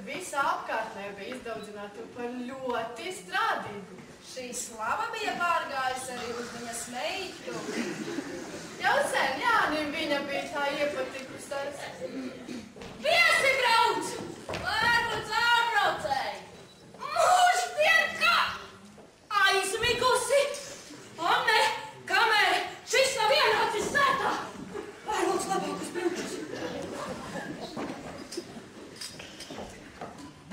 Visa apkārtnē bija izdaudzināta par ļoti strādīgu. Šī slava bija pārgājusi arī uz viņas meitu. Jau sen Jānim viņa bija tā iepatikusies. Viesi brauc! Varbūt ārbraucēji! Mūždien kā! Aizmigusi! Anne, kamēr šis nav ienācis sētā! Vairoks labākus brūčus!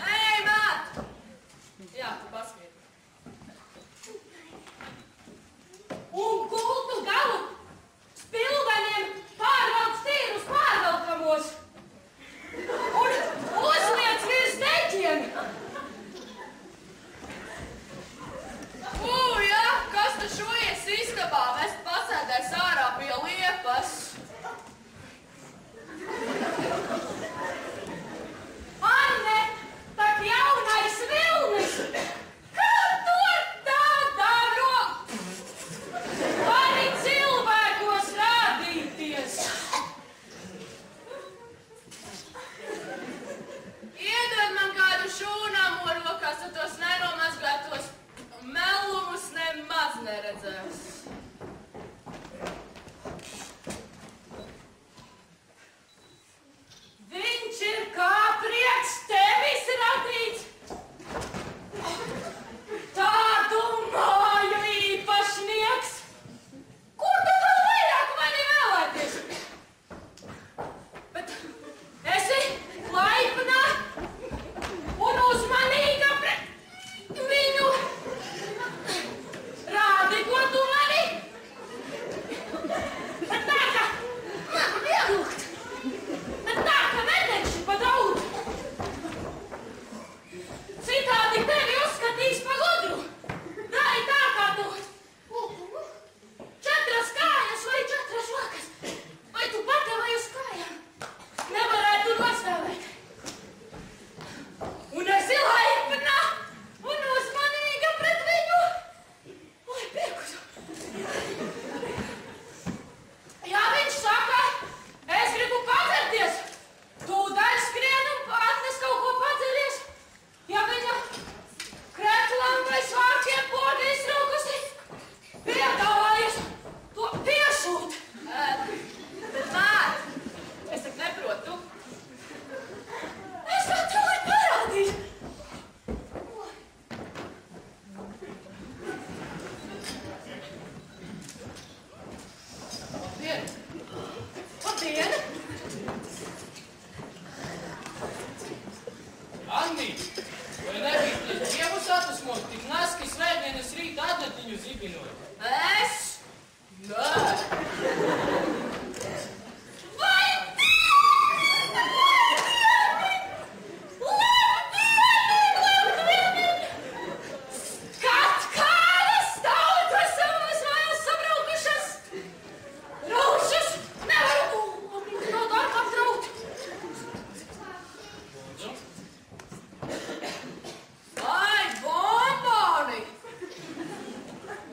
Ei, māt! Jā, tu paskriet. Un gultu galu spilveniem pārvelc tīrus pārvelkamos. Un uzliec virs deķiem. Jā, kas te šojies istabā? Mēs pasēdēs ārā pie liepas. Anne, tak jaunais vilnis! Kā tur tā daro? Vari cilvēkos rādīties! Iedod man kādu šūnāmo rokās, tad tos nenomazgātos melumus nemaz neredzēs. Viņš ir kā priekš tevis radīts! Tādu māju īpašnieks! Kur tu vēl vairāk mani vēlēties? Bet esi laipna un uzmanīga pret viņu! Rādi, ko tu mani! Bet tā kā man ielūgt! Bet tā kā vedekši pa daudz! Citādi tevi uzskatīs pa gudru! Dari tā, kā tu! 4 kājas vai 4 rokas! Vai tu pati vai uz kājām? Nevarētu nostāvēt! Un esi laipna un uzmanīga pret viņu! Lai piekusu! Ja viņš saka, es gribu padzerties, tu daļ skrien un atnes kaut ko padzeries. Ja viņa kreklām vai svārkiem poga izraukusi, piedāvājies to piešūt. Bet māt, es tak neprotu. Es tev tūlīt parādīšu. Labdien! Labdien! Anni, vai nebija tas dievus atasmot, tik naski svētdienas rīta atnetiņu zibinot? Es? Nē! Vai Kad kādas tautas savas mājās sabraukušas! Raušas nevaru no darba apdraut! Ai, bomboni!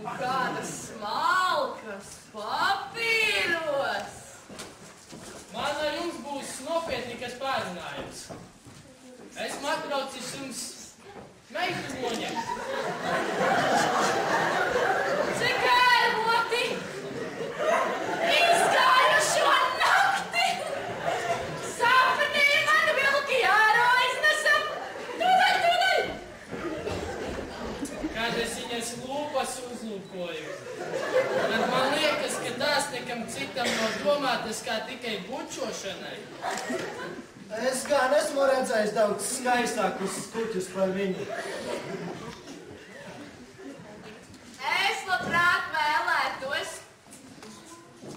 Un kādas smalkas papīros! Man ar jums būs nopietnīgas pārunājums. Esmu atbraucis jums meitu noņemt. Cik ērmoti! Izgāju šo nakti! Sapnī man vilki ārā aiznesam! Tūdaļ! Kad es viņas lūpas uzlūkoju, tad man liekas, ka tās nekam citam nav domātas kā tikai bučošanai. Es gan esmu redzējis daudz skaistākus skuķus par viņu. Es labprāt vēlētos,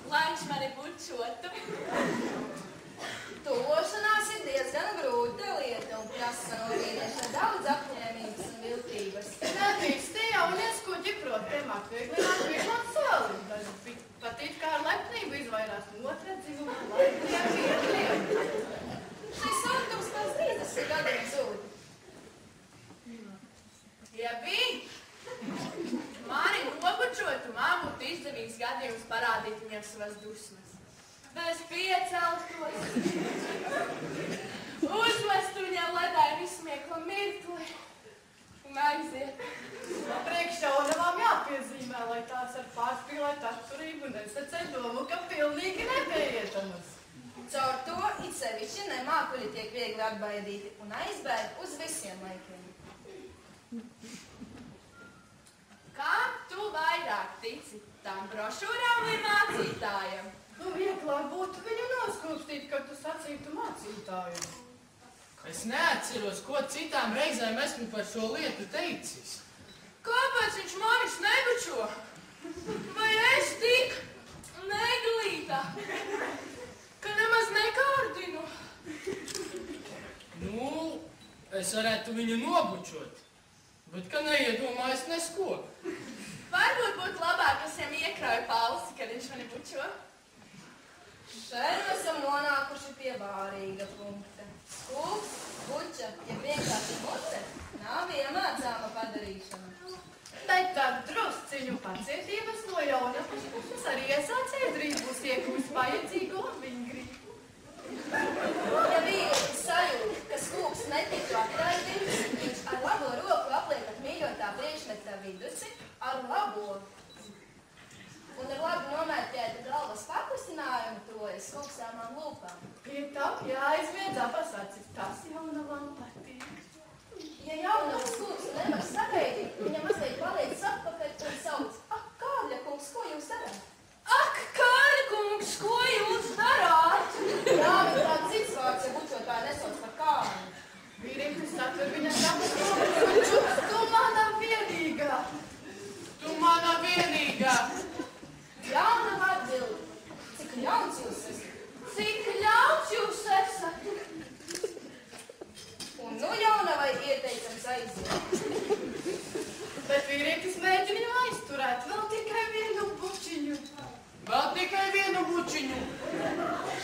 lai viņš mani bučotu. Tuvošanās ir diezgan grūta lieta un prasa no vīrieša daudz apņēmības un viltības. Nebīsti jaunie skuķi, prot, tiem atvieglināt vieglot soli. Daži pat izdevīgs gadījums parādīt viņam savas dusmas. Bez pieceltos, uzvest viņam ledainu izsmiekla mirkli un aiziet. No priekšjaunavām jāpiezīmē, lai tās ar pārspīlētu atturību nesacē domu, ka pilnīgi nepieietamas. Caur to it sevišķi nemākuļi tiek viegli atbaidīti un aizbēg uz visiem laikiem. Kā tu vairāk tici tām brošūrām vai mācītājiem? Nu, vieglāk būtu viņu noskūpstīt, kad tu sacītu mācītājiem. Es neatceros, ko citām reizēm esmu par šo lietu teicis. Kāpēc viņš manis nebučo? Vai es tik neglīta, ka nemaz nekārdinu? Nu, es varētu viņu nobučot, bet ka neiedomājas nesko. Varbūt būtu labāk, es viņam iekrauju palsi, kad viņš mani bučo. Šeit esam nonākuši pie vārīga punkta. Skūps, buča, ja vienkārši buce, nav iemācāma padarīšana. Bet tad drusciņu pacietības no jaunavas puses arī iesācēja drīz būs iegūst vajadzīgo vingrību. Ja vīrietis sajūt, ka skūps netiktu atraidīts, viņš ar labo roku apliekat mīļotā priekšmetā vidusi ar labo. Un ar labi nomērķētu galvas pakustinājumu trojas skūpsāmām lūpām. Pie tam jāizmiedz abas acis, tas jaunavām patīk. Ja jaunavas skūps nevar sagaidīt, viņa mazliet paliec atpakaļ un sauc: Ak, Kārļa kungs, ko jūs darāt? Ak, Kārļa kungs, ko jūs darāt? Jā, bet tāds cits vārds, ja bučotāji nesauc par Kārļu. Vīrietis satver viņas abas rokas. Tu mana vienīgā! Tu mana vienīgā! Jaunava atbild: Cik ļauns jūs esat? Cik ļauts jūs esat? Un nu jaunavai ieteicams aiziet. Bet vīrietis mēģina viņu aizturēt, vēl tikai vienu bučiņu. Vēl tikai vienu bučiņu.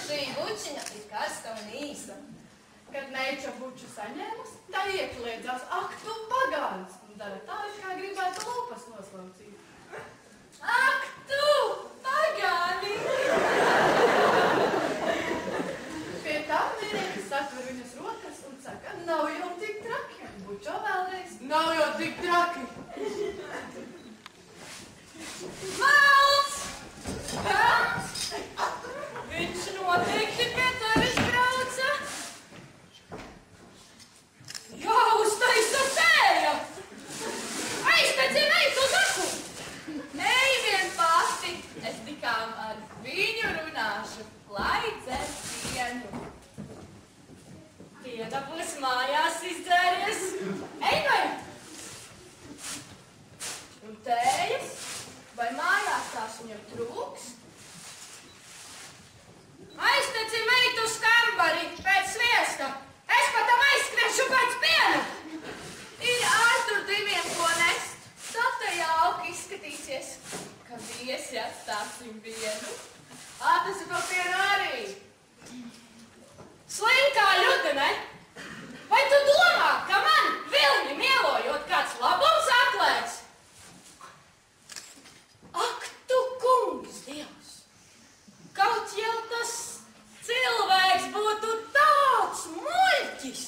Šī bučiņa ir karsta un īsa. Kad neiča buču saņēmas, tā iekliedzās: Ak, tu pagāns! Un dara tā, kā gribētu lūpas noslaucīt. Ak, tu, pagāni! Pie tam vīrietis satver viņas rokas un saka: Nav jau tik traki, bučo vēlreiz. Nav jau tik traki. Valds! Valds! Viņš noteikti pie tevis brauca. Jāuztaisa sēja! Aizteci meitu zaku! Ej vien pati, es tikām ar viņu runāšu, lai dzer pienu. Piena būs mājās izdzēries. Ej, vai! Un tējas? Vai mājās tās viņam trūks? Aizteci meitu uz kambari pēc sviesta. Es patam aizskriešu pēc piena. Ir ar tur diviem ko nest. Tad te jauki izskatīsies, ka viesi atstāsim vienu. Atnesi to pienu arī. Slinkā ļuda, ne? Vai tu domā, ka man vilni mielojot kāds labums atlieks? Ak, tu kungs Dievs! Kaut jau tas cilvēks būtu tāds muļķis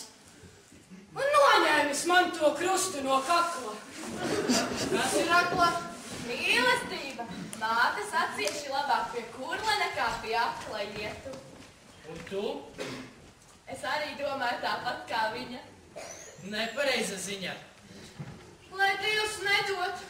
un noņēmis man to krustu no kakla. Kas ir akla? Mīlestība! Māte sacieši labāk pie kurla nekā pie akla ietu. Un tu? Es arī domāju tāpat kā viņa. Nepareiza ziņa. Lai Dievs nedod,